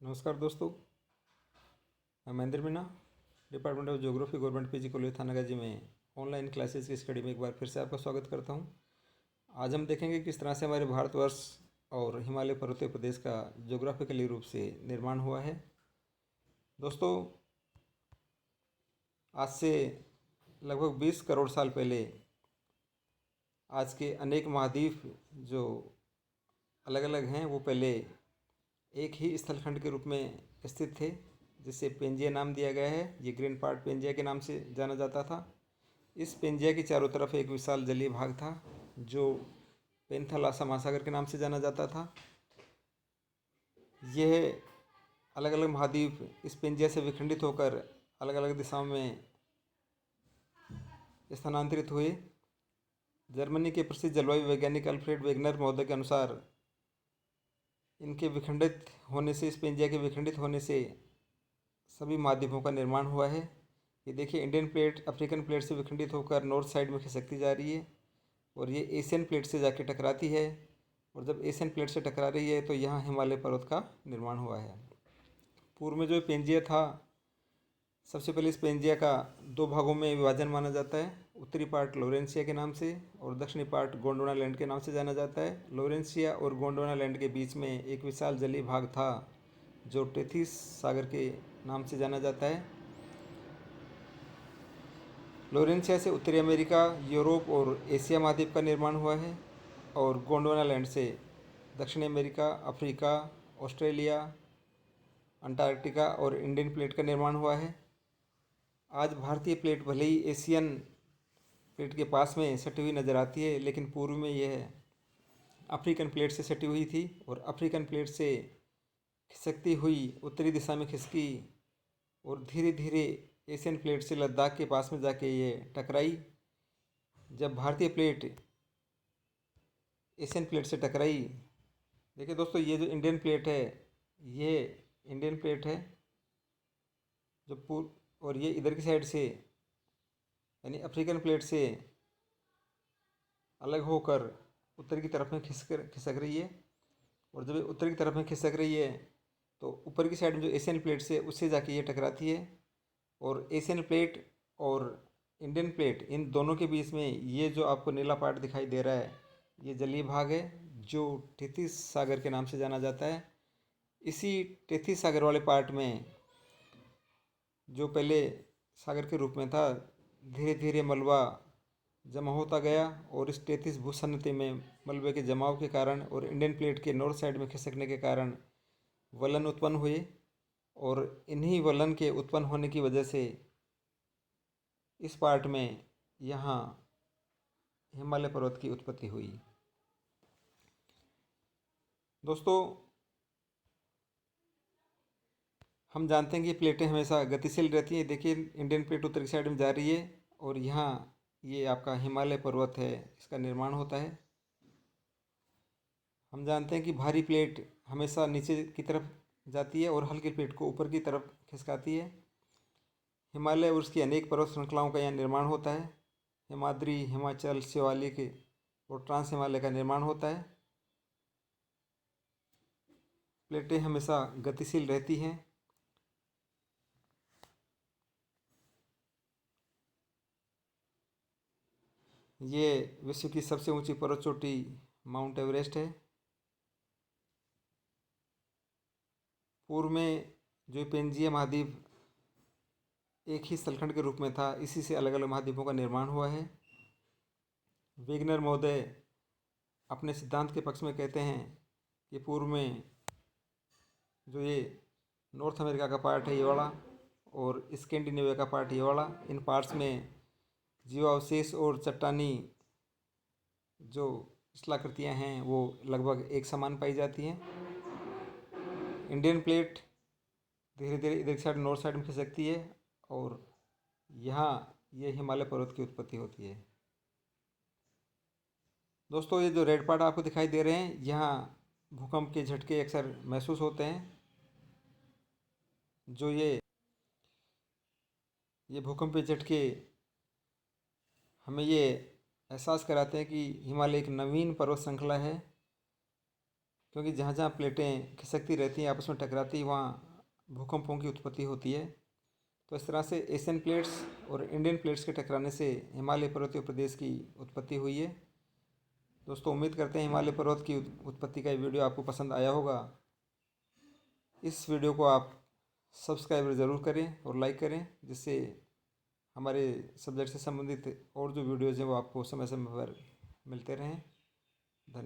नमस्कार दोस्तों, मैं Mahendra Meena, department of geography, government PG college Thanagazi में ऑनलाइन क्लासेस की स्टडी में एक बार फिर से आपका स्वागत करता हूं। आज हम देखेंगे किस तरह से हमारे भारतवर्ष और हिमालय पर्वतीय प्रदेश का ज्योग्राफिकली रूप से निर्माण हुआ है। दोस्तों, आज से लगभग 20 करोड़ साल पहले आज के अनेक महाद्वीप जो अलग अलग हैं वो पहले एक ही स्थलखंड के रूप में स्थित थे, जिसे पेंजिया नाम दिया गया है। ये ग्रीन पार्ट पेंजिया के नाम से जाना जाता था। इस पेंजिया की चारों तरफ एक विशाल जलीय भाग था जो पेंथालासा महासागर के नाम से जाना जाता था। यह अलग अलग महाद्वीप इस पेंजिया से विखंडित होकर अलग अलग दिशाओं में स्थानांतरित हुए। जर्मनी के प्रसिद्ध जलवायु वैज्ञानिक अल्फ्रेड वेगनर महोदय के अनुसार इनके विखंडित होने से, इस पेंजिया के विखंडित होने से सभी महाद्वीपों का निर्माण हुआ है। ये देखिए, इंडियन प्लेट अफ्रीकन प्लेट से विखंडित होकर नॉर्थ साइड में खिसकती जा रही है और ये एशियन प्लेट से जाके टकराती है। और जब एशियन प्लेट से टकरा रही है तो यहाँ हिमालय पर्वत का निर्माण हुआ है। पूर्व में जो पेंजिया था, सबसे पहले इस पेंजिया का दो भागों में विभाजन माना जाता है। उत्तरी पार्ट लोरेंसिया के नाम से और दक्षिणी पार्ट गोंडवाना लैंड के नाम से जाना जाता है। लोरेंसिया और गोंडवाना लैंड के बीच में एक विशाल जलीय भाग था जो टेथिस सागर के नाम से जाना जाता है। लोरेंसिया से उत्तरी अमेरिका, यूरोप और एशिया महाद्वीप का निर्माण हुआ है और गोंडवाना लैंड से दक्षिणी अमेरिका, अफ्रीका, ऑस्ट्रेलिया, अंटार्कटिका और इंडियन प्लेट का निर्माण हुआ है। आज भारतीय प्लेट भले ही एशियन प्लेट के पास में सटी हुई नज़र आती है, लेकिन पूर्व में यह अफ्रीकन प्लेट से सटी हुई थी और अफ्रीकन प्लेट से खिसकती हुई उत्तरी दिशा में खिसकी और धीरे धीरे एशियन प्लेट से लद्दाख के पास में जाके ये टकराई। जब भारतीय प्लेट एशियन प्लेट से टकराई, देखिए दोस्तों, ये जो इंडियन प्लेट है, ये इंडियन प्लेट है जो और ये इधर की साइड से यानी अफ्रीकन प्लेट से अलग होकर उत्तर की तरफ में खिसक रही है। और जब ये उत्तर की तरफ में खिसक रही है तो ऊपर की साइड में जो एशियन प्लेट से उससे जाके ये टकराती है और एशियन प्लेट और इंडियन प्लेट, इन दोनों के बीच में ये जो आपको नीला पार्ट दिखाई दे रहा है, ये जलीय भाग है जो टेथिस सागर के नाम से जाना जाता है। इसी टेथिस सागर वाले पार्ट में, जो पहले सागर के रूप में था, धीरे धीरे मलबा जमा होता गया और इस टेथिस भूसन्नति में मलबे के जमाव के कारण और इंडियन प्लेट के नॉर्थ साइड में खिसकने के कारण वलन उत्पन्न हुए और इन्हीं वलन के उत्पन्न होने की वजह से इस पार्ट में यहाँ हिमालय पर्वत की उत्पत्ति हुई। दोस्तों, हम जानते हैं कि प्लेटें हमेशा गतिशील रहती हैं। देखिए, इंडियन प्लेट उत्तर की साइड में जा रही है और यहाँ ये आपका हिमालय पर्वत है, इसका निर्माण होता है। हम जानते हैं कि भारी प्लेट हमेशा नीचे की तरफ जाती है और हल्की प्लेट को ऊपर की तरफ खिसकाती है। हिमालय और उसकी अनेक पर्वत श्रृंखलाओं का यहाँ निर्माण होता है। हिमाद्री, हिमाचल, शिवालिक और ट्रांस हिमालय का निर्माण होता है। प्लेटें हमेशा गतिशील रहती हैं। ये विश्व की सबसे ऊंची पर्वत चोटी माउंट एवरेस्ट है। पूर्व में जो पेंजिया महाद्वीप एक ही स्थलखंड के रूप में था, इसी से अलग अलग महाद्वीपों का निर्माण हुआ है। वेगनर महोदय अपने सिद्धांत के पक्ष में कहते हैं कि पूर्व में जो ये नॉर्थ अमेरिका का पार्ट है ये वाला और स्कैंडिनेविया का पार्ट ये वाला, इन पार्ट्स में जीवावशेष और चट्टानी जो स्थलाकृतियाँ हैं वो लगभग एक समान पाई जाती हैं। इंडियन प्लेट धीरे धीरे इधर की साइड नॉर्थ साइड में खिसकती है और यहाँ ये हिमालय पर्वत की उत्पत्ति होती है। दोस्तों, ये जो रेड पार्ट आपको दिखाई दे रहे हैं, यहाँ भूकंप के झटके अक्सर महसूस होते हैं। जो ये भूकंप के झटके हमें ये एहसास कराते हैं कि हिमालय एक नवीन पर्वत श्रृंखला है क्योंकि जहाँ जहाँ प्लेटें खिसकती रहती हैं, आपस में टकराती, वहाँ भूकंपों की उत्पत्ति होती है। तो इस तरह से एशियन प्लेट्स और इंडियन प्लेट्स के टकराने से हिमालय पर्वतीय प्रदेश की उत्पत्ति हुई है। दोस्तों, उम्मीद करते हैं हिमालय पर्वत की उत्पत्ति का ये वीडियो आपको पसंद आया होगा। इस वीडियो को आप सब्सक्राइब ज़रूर करें और लाइक करें, जिससे हमारे सब्जेक्ट से संबंधित और जो वीडियोज़ हैं वो आपको समय समय पर मिलते रहें।